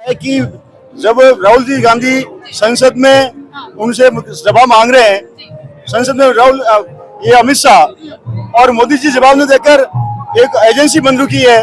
है कि जब राहुल जी गांधी संसद में उनसे जवाब मांग रहे हैं, संसद में राहुल ये अमित शाह और मोदी जी जवाब नहीं देकर एक एजेंसी बन चुकी है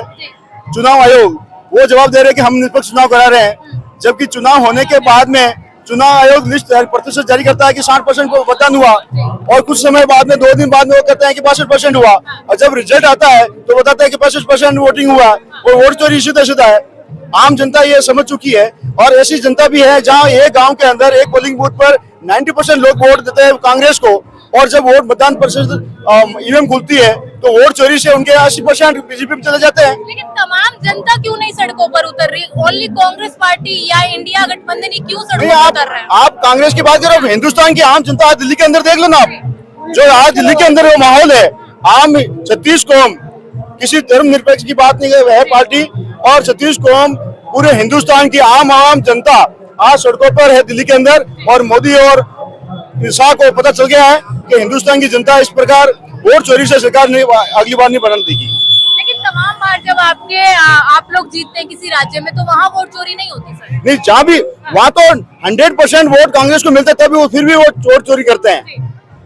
चुनाव आयोग, वो जवाब दे रहे हैं कि हम निष्पक्ष चुनाव करा रहे हैं, जबकि चुनाव होने के बाद में चुनाव आयोग लिस्ट प्रतिशत जारी करता है कि 60% मतदान हुआ और कुछ समय बाद में 2 दिन बाद में वो कहते हैं कि 62% हुआ, और जब रिजल्ट आता है तो बताता है कि 65% वोटिंग हुआ और वोट चोरी सीधा है। आम जनता ये समझ चुकी है और ऐसी जनता भी है जहां एक गांव के अंदर एक पोलिंग बूथ पर 90% लोग वोट देते हैं कांग्रेस को, और जब वोट मतदान प्रतिशत ईवीएम खुलती है तो वोट चोरी से उनके 80% बीजेपी में चले जाते हैं। लेकिन तमाम जनता क्यों नहीं सड़कों पर उतर रही? ओनली कांग्रेस पार्टी या इंडिया गठबंधन ही क्यों सड़कों पर उतर रहे हैं? आप कांग्रेस की बात करो, हिंदुस्तान की आम जनता आज दिल्ली के अंदर देख लो ना आप, जो आज दिल्ली के अंदर वो माहौल है, आम 36 कौम, किसी धर्मनिरपेक्ष की बात नहीं है पार्टी, और 36 कौम पूरे हिंदुस्तान की आम जनता आज सड़कों पर है दिल्ली के अंदर, और मोदी और शाह को पता चल गया है कि हिंदुस्तान की जनता इस प्रकार वोट चोरी से सरकार नहीं अगली बार नहीं बनने देगी। लेकिन तमाम बार जब आप लोग जीतते हैं किसी राज्य में तो वहाँ वोट चोरी नहीं होती सर? नहीं, जहाँ भी वहाँ तो 100% वोट कांग्रेस को मिलते हैं, तभी वो फिर भी वो वोट चोरी करते हैं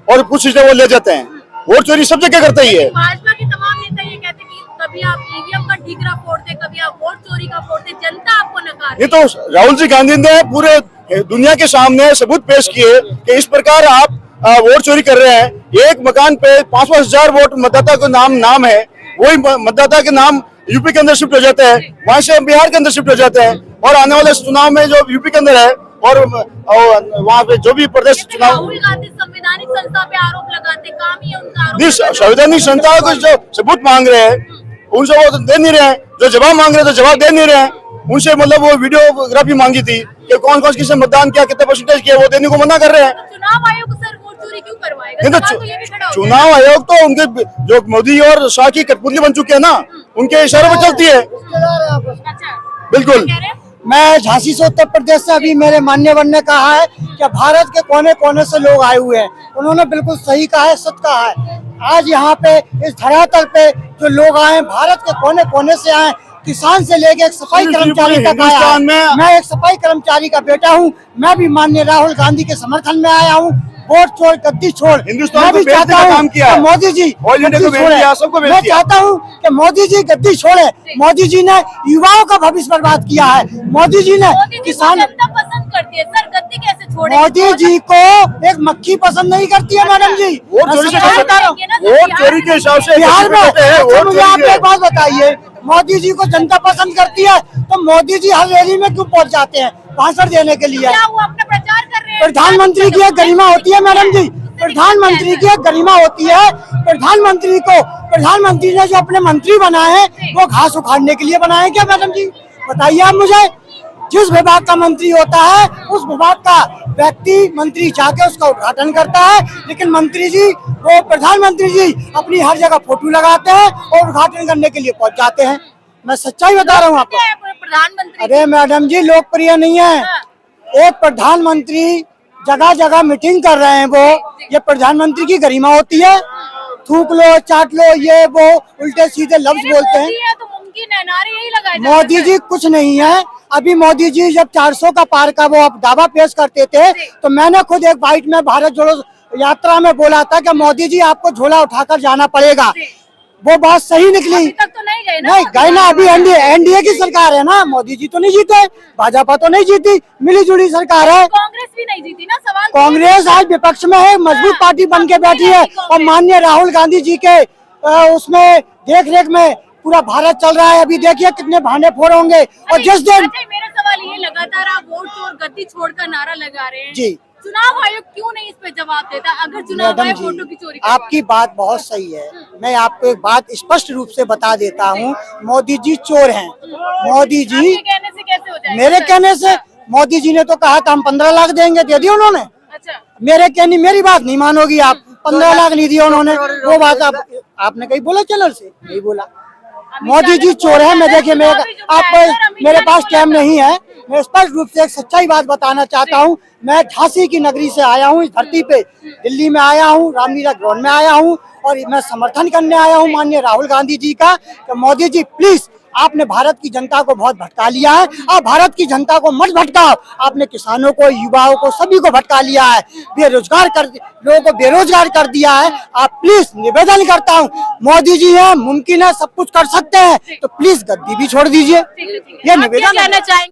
और कुछ चीजें वो ले जाते हैं। वोट चोरी सब जगह करते ही है। भाजपा के तमाम नेता ये कहते हैं कि कभी आप ईवीएम का ठीकरा फोड़ते, कभी आप वोट चोरी का फोड़ते, जनता आपको नकार। ये तो राहुल जी गांधी ने पूरे दुनिया के सामने सबूत पेश किए कि इस प्रकार आप वोट चोरी कर रहे हैं। एक मकान पे 5-5 हजार वोट मतदाता का नाम है, वही मतदाता के नाम यूपी के अंदर शिफ्ट हो जाते हैं, वहां से बिहार के अंदर शिफ्ट हो जाते हैं, और आने वाले चुनाव में जो यूपी के अंदर है और वहाँ पे जो भी प्रदेश चुनाव। राहुल गांधी संवैधानिक संस्था पे आरोप लगाते, काम ही है उनका आरोप। संवैधानिक संस्था को जो सबूत मांग रहे हैं उनसे वो तो दे नहीं रहे हैं, जो जवाब मांग रहे हैं तो जवाब दे नहीं रहे हैं। उनसे मतलब वो वीडियोग्राफी मांगी थी कि कौन कौन किसने मतदान किया, कितने परसेंटेज किया, वो देने को मना कर रहे हैं। चुनाव आयोग सर वोट चोरी क्यों करवाएगा? तो चुनाव आयोग तो उनके जो मोदी और शाह की कठपुतली बन चुके हैं ना, उनके इशारों पर चलती है। बिल्कुल। मैं झांसी से उत्तर प्रदेश से, अभी मेरे मान्यवर ने कहा है कि भारत के कोने कोने से लोग आए हुए हैं, उन्होंने बिल्कुल सही कहा है, सच कहा है। आज यहाँ पे इस धरातल पे जो लोग आए, भारत के कोने कोने से आए, किसान से लेके एक सफाई कर्मचारी तक आया। मैं एक सफाई कर्मचारी का बेटा हूँ, मैं भी माननीय राहुल गांधी के समर्थन में आया हूँ। वोट छोड़, गद्दी छोड़, मैं भी चाहता हूँ कि मोदी जी गद्दी छोड़े। मैं चाहता हूँ कि मोदी जी गद्दी छोड़े। मोदी जी ने युवाओं का भविष्य बर्बाद किया है। मोदी जी ने किसान पसंद करती है सर, गद्दी कैसे छोड़े? मोदी जी को एक मक्खी पसंद नहीं करती है मैडम जी। वोट चोरी के हिसाब से बिहार में मुझे आप एक बात बताइए, मोदी जी को जनता पसंद करती है तो मोदी जी हर रैली में क्यों पहुंच जाते हैं भाषण देने के लिए? क्या वो अपना प्रचार कर रहे हैं? प्रधानमंत्री की एक गरिमा होती है मैडम जी, प्रधानमंत्री की एक गरिमा होती है। प्रधानमंत्री ने जो अपने मंत्री बनाए हैं वो घास उखाड़ने के लिए बनाए क्या मैडम जी? बताइए आप मुझे। जिस विभाग का मंत्री होता है उस विभाग का व्यक्ति मंत्री जाके उसका उद्घाटन करता है, लेकिन मंत्री जी वो प्रधानमंत्री जी अपनी हर जगह फोटो लगाते हैं और उद्घाटन करने के लिए पहुंच जाते हैं। मैं सच्चाई बता रहा हूँ आपको। प्रधानमंत्री अरे मैडम जी, लोकप्रिय नहीं है। एक प्रधानमंत्री जगह जगह मीटिंग कर रहे हैं, वो ये प्रधानमंत्री की गरिमा होती है? थूक लो, चाट लो, ये वो उल्टे सीधे लफ्ज बोलते हैं। मोदी जी कुछ नहीं है। अभी मोदी जी जब 400 का पार का वो दावा पेश करते थे तो मैंने खुद एक बाइट में भारत जोड़ो यात्रा में बोला था कि मोदी जी आपको झोला उठाकर जाना पड़ेगा। वो बात सही निकली। अभी तक तो नहीं गए ना? नहीं गए ना, अभी एनडीए की सरकार है ना, मोदी जी तो नहीं जीते, भाजपा तो नहीं जीती, मिली जुली सरकार है। कांग्रेस भी नहीं जीती ना, सवाल कांग्रेस आज विपक्ष में है, मजबूत पार्टी बन के बैठी है, और माननीय राहुल गांधी जी के उसमें देख रेख में पूरा भारत चल रहा है। अभी देखिए कितने भांडे फोड़ होंगे। और जिस दिन मेरा सवाल ये, लगातार आप वोट चोर गद्दी छोड़ का नारा लगा रहे हैं जी, चुनाव आयोग क्यों नहीं इस पे जवाब देता? अगर चुनाव आयोग वोटों की चोरी आपकी बात बहुत सही है। मैं आपको एक बात स्पष्ट रूप से बता देता हूँ, मोदी जी चोर हैं। मोदी जी कहने से कैसे हो जाएगा? मेरे कहने से, मोदी जी ने तो कहा था हम 15 लाख देंगे, दे दिए उन्होंने। अच्छा, मेरी बात नहीं मानोगी आप, 15 लाख नहीं दिया उन्होंने। वो बात आपने कहीं बोला चैनल से? नहीं बोला। मोदी जी चोर है। मैं देखिए, मेरे पास टाइम नहीं है, मैं स्पष्ट रूप से एक सच्चाई बात बताना चाहता हूँ। मैं झांसी की नगरी से आया हूँ, इस धरती पे दिल्ली में आया हूँ, रामलीला ग्राउंड में आया हूँ, और मैं समर्थन करने आया हूँ माननीय राहुल गांधी जी का कि मोदी जी प्लीज आपने भारत की जनता को बहुत भटका लिया है। आप भारत की जनता को मत भटकाओ, आपने किसानों को, युवाओं को, सभी को भटका लिया है, लोगों को बेरोजगार कर दिया है। आप प्लीज निवेदन करता हूँ, मोदी जी है, मुमकिन है, सब कुछ कर सकते हैं, तो प्लीज गद्दी भी छोड़ दीजिए। ये आप क्या निवेदन कहना चाहेंगे?